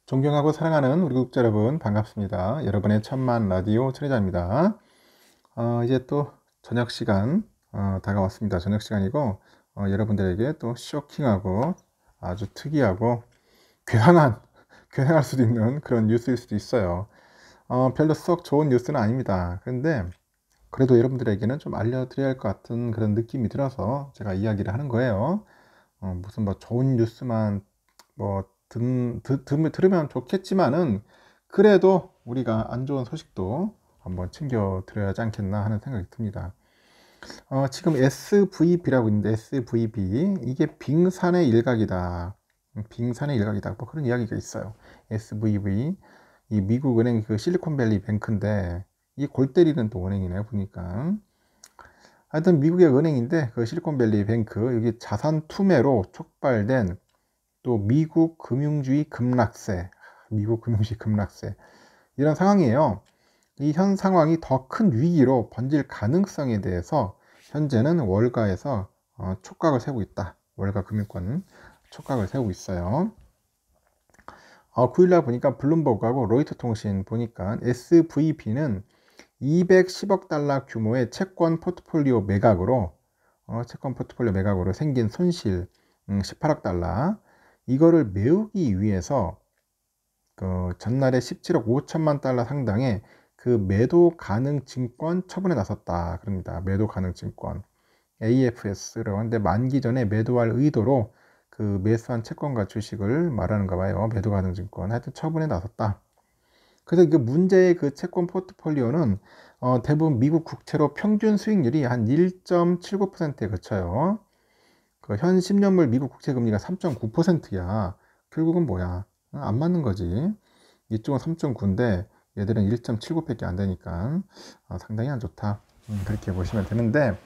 존경하고 사랑하는 우리 구독자 여러분 반갑습니다. 여러분의 천만 라디오 천혜자입니다. 이제 또 저녁 시간 다가왔습니다. 저녁 시간이고 여러분들에게 또 쇼킹하고 아주 특이하고 괴상한 괴상할 수도 있는 그런 뉴스일 수도 있어요. 별로 썩 좋은 뉴스는 아닙니다. 그런데 그래도 여러분들에게는 좀 알려드려야 할 것 같은 그런 느낌이 들어서 제가 이야기를 하는 거예요. 무슨 뭐 좋은 뉴스만 뭐 들으면 좋겠지만은 그래도 우리가 안 좋은 소식도 한번 챙겨 드려야 하지 않겠나 하는 생각이 듭니다. 지금 SVB라고 있는데 SVB 이게 빙산의 일각이다. 빙산의 일각이다. 뭐 그런 이야기가 있어요. SVB 이 미국 은행 그 실리콘밸리 뱅크인데 이 골 때리는 또 은행이네요 보니까. 하여튼 미국의 은행인데 그 실리콘밸리 뱅크 여기 자산 투매로 촉발된 또 미국 금융주의 급락세, 미국 금융주의 급락세 이런 상황이에요. 이 현 상황이 더 큰 위기로 번질 가능성에 대해서 현재는 월가에서 촉각을 세우고 있다. 월가 금융권 촉각을 세우고 있어요. 9일날 보니까 블룸버그하고 로이터 통신 보니까 SVB는 210억 달러 규모의 채권 포트폴리오 매각으로 생긴 손실 18억 달러 이거를 메우기 위해서 그 전날에 17억 5천만 달러 상당의 그 매도 가능 증권 처분에 나섰다. 그럽니다. 매도 가능 증권 AFS라고 하는데 만기 전에 매도할 의도로 그 매수한 채권과 주식을 말하는가 봐요. 매도 가능 증권 하여튼 처분에 나섰다. 그래서 그 문제의 그 채권 포트폴리오는 대부분 미국 국채로 평균 수익률이 한 1.79%에 그쳐요. 그 현 10년물 미국 국채 금리가 3.9%야. 결국은 뭐야? 안 맞는 거지. 이쪽은 3.9인데 얘들은 1.79밖에 안 되니까 상당히 안 좋다. 그렇게 보시면 되는데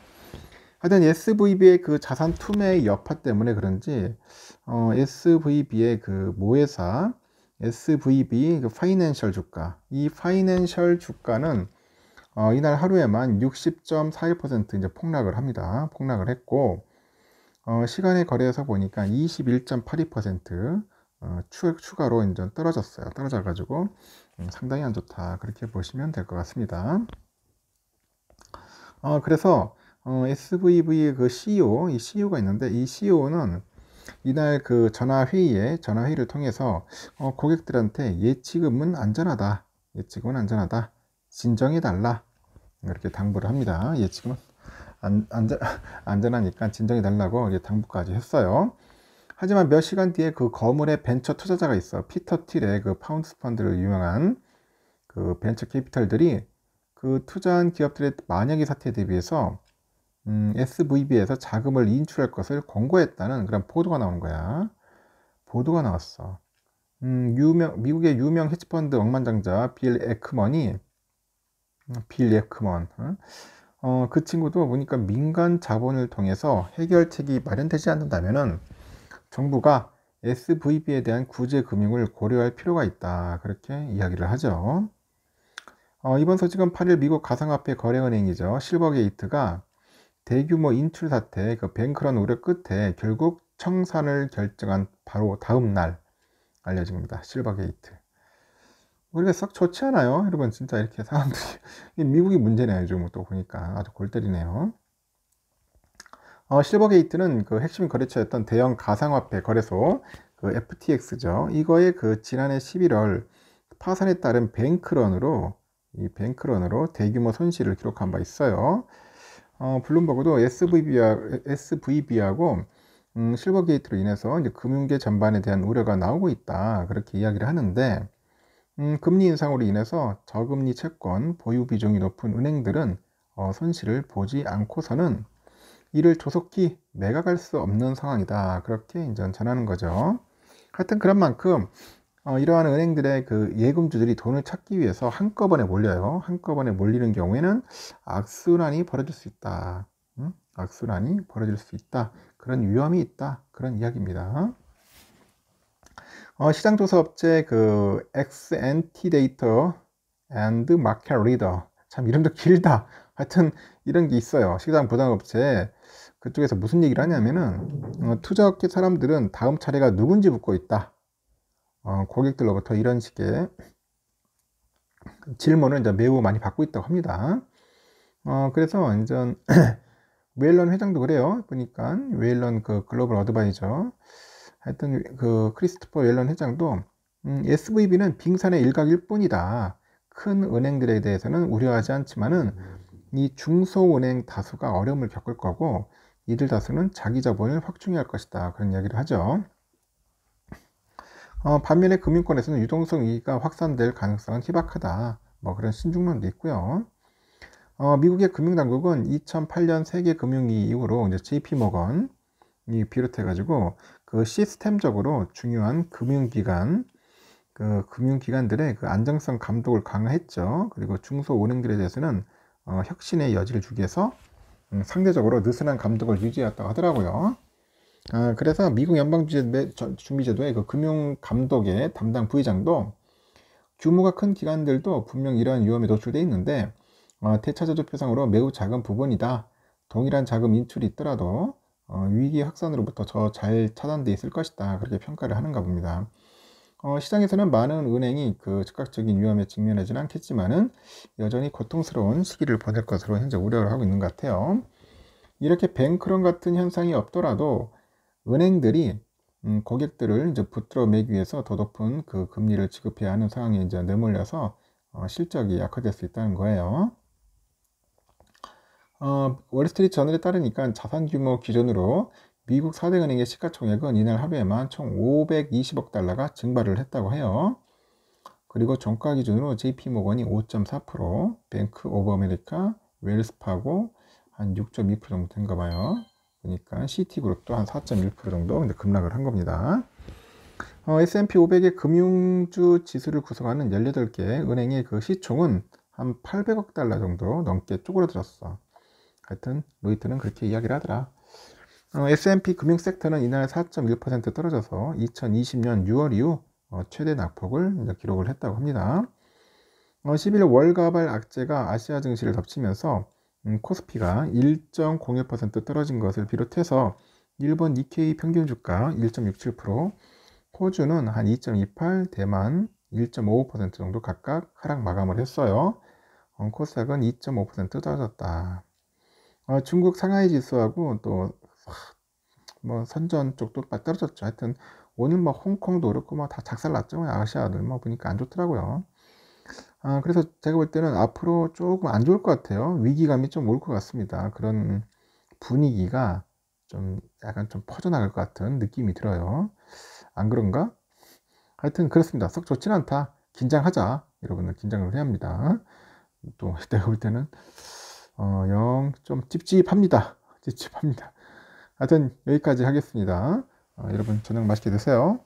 하여튼 SVB의 그 자산 투매의 여파 때문에 그런지 SVB의 그 모회사 SVB 그 파이낸셜 주가 이 파이낸셜 주가는 이날 하루에만 60.41% 이제 폭락을 합니다. 폭락을 했고 시간의 거래에서 보니까 21.82% 추가로 이제 떨어졌어요. 떨어져가지고 상당히 안 좋다. 그렇게 보시면 될 것 같습니다. 그래서 SVV 그 CEO, 이 CEO가 있는데 이 CEO는 이날 그 전화회의를 통해서 고객들한테 예치금은 안전하다. 예치금은 안전하다. 진정해달라. 이렇게 당부를 합니다. 예치금은 안전하니까 진정해달라고 당부까지 했어요. 하지만 몇 시간 뒤에 그 거물의 벤처 투자자가 있어. 피터 틸의 그 파운드 펀드를 유명한 그 벤처 캐피털들이 그 투자한 기업들의 만약의 사태에 대비해서 SVB에서 자금을 인출할 것을 권고했다는 그런 보도가 나온 거야. 보도가 나왔어. 미국의 유명 헤지펀드 억만장자 빌 에크먼, 그 친구도 보니까 민간 자본을 통해서 해결책이 마련되지 않는다면은 정부가 SVB에 대한 구제 금융을 고려할 필요가 있다. 그렇게 이야기를 하죠. 이번 소식은 8일 미국 가상화폐 거래은행이죠. 실버게이트가 대규모 인출 사태, 그 뱅크런 우려 끝에 결국 청산을 결정한 바로 다음 날 알려진 겁니다. 실버게이트. 우리가 썩 좋지 않아요? 여러분, 진짜 이렇게 사람들이. 미국이 문제네요. 요즘 또 보니까. 아주 골 때리네요. 실버게이트는 그 핵심 거래처였던 대형 가상화폐 거래소, 그 FTX죠. 이거의 그 지난해 11월 파산에 따른 뱅크런으로 대규모 손실을 기록한 바 있어요. 블룸버그도 SVB하고 실버게이트로 인해서 이제 금융계 전반에 대한 우려가 나오고 있다. 그렇게 이야기를 하는데, 금리 인상으로 인해서 저금리 채권 보유 비중이 높은 은행들은 손실을 보지 않고서는 이를 조속히 매각할 수 없는 상황이다. 그렇게 이제 전하는 거죠. 하여튼 그런 만큼 이러한 은행들의 그 예금주들이 돈을 찾기 위해서 한꺼번에 몰려요. 한꺼번에 몰리는 경우에는 악순환이 벌어질 수 있다. 악순환이 벌어질 수 있다. 그런 위험이 있다. 그런 이야기입니다. 시장조사 업체 그 XNT 데이터 앤드 마켓 리더 참 이름도 길다. 하여튼 이런 게 있어요. 시장 부당 업체 그쪽에서 무슨 얘기를 하냐면은 투자업계 사람들은 다음 차례가 누군지 묻고 있다. 고객들로부터 이런 식의 질문을 이제 매우 많이 받고 있다고 합니다. 그래서 이제 웨일런 회장도 그래요. 보니까 웨일런 그 글로벌 어드바이저, 하여튼 그 크리스토퍼 웨일런 회장도 SVB는 빙산의 일각일 뿐이다. 큰 은행들에 대해서는 우려하지 않지만은 이 중소은행 다수가 어려움을 겪을 거고 이들 다수는 자기 자본을 확충해야 할 것이다. 그런 이야기를 하죠. 반면에 금융권에서는 유동성 위기가 확산될 가능성은 희박하다. 뭐 그런 신중론도 있고요. 미국의 금융당국은 2008년 세계 금융위기 이후로 이제 JP모건이 비롯해가지고 그 시스템적으로 중요한 금융기관들의 그 안정성 감독을 강화했죠. 그리고 중소은행들에 대해서는 혁신의 여지를 주기 위해서 상대적으로 느슨한 감독을 유지했다고 하더라고요. 그래서 미국 연방준비제도의 그 금융감독의 담당 부의장도 규모가 큰 기관들도 분명 이러한 위험에 노출되어 있는데 대차저조표상으로 매우 작은 부분이다. 동일한 자금 인출이 있더라도 위기 확산으로부터 더 잘 차단되어 있을 것이다. 그렇게 평가를 하는가 봅니다. 시장에서는 많은 은행이 그 즉각적인 위험에 직면하지는 않겠지만은 여전히 고통스러운 시기를 보낼 것으로 현재 우려를 하고 있는 것 같아요. 이렇게 뱅크런 같은 현상이 없더라도 은행들이 고객들을 이제 붙들어 매기 위해서 더 높은 그 금리를 지급해야 하는 상황에 이제 내몰려서 실적이 약화될 수 있다는 거예요. 월스트리트 저널에 따르니까 자산 규모 기준으로 미국 4대 은행의 시가총액은 이날 하루에만 총 520억 달러가 증발을 했다고 해요. 그리고 종가 기준으로 JP모건이 5.4%, 뱅크 오브 아메리카, 웰스파고 한 6.2% 정도 된가 봐요. 그러니까 CT그룹도 한 4.1% 정도 급락을 한 겁니다. S&P 500의 금융주 지수를 구성하는 18개 은행의 그 시총은 한 800억 달러 정도 넘게 쪼그라들었어. 하여튼 로이터는 그렇게 이야기를 하더라. S&P 금융 섹터는 이날 4.1% 떨어져서 2020년 6월 이후 최대 낙폭을 기록을 했다고 합니다. 11일 월가발 악재가 아시아 증시를 덮치면서 코스피가 1.01% 떨어진 것을 비롯해서 일본 니케이 평균 주가 1.67%, 호주는 한 2.28%, 대만 1.55% 정도 각각 하락 마감을 했어요. 코스닥은 2.5% 떨어졌다. 중국 상하이 지수하고 또 뭐 선전 쪽도 떨어졌죠. 하여튼 오늘 뭐 홍콩도 그렇고 뭐 다 작살났죠. 아시아들 뭐 보니까 안 좋더라고요. 그래서 제가 볼 때는 앞으로 조금 안 좋을 것 같아요. 위기감이 좀 올 것 같습니다. 그런 분위기가 좀 약간 좀 퍼져나갈 것 같은 느낌이 들어요. 안 그런가? 하여튼 그렇습니다. 썩 좋진 않다. 긴장하자. 여러분들 긴장을 해야 합니다. 또 내가 볼 때는 영 좀 찝찝합니다. 찝찝합니다. 하여튼 여기까지 하겠습니다. 여러분 저녁 맛있게 드세요.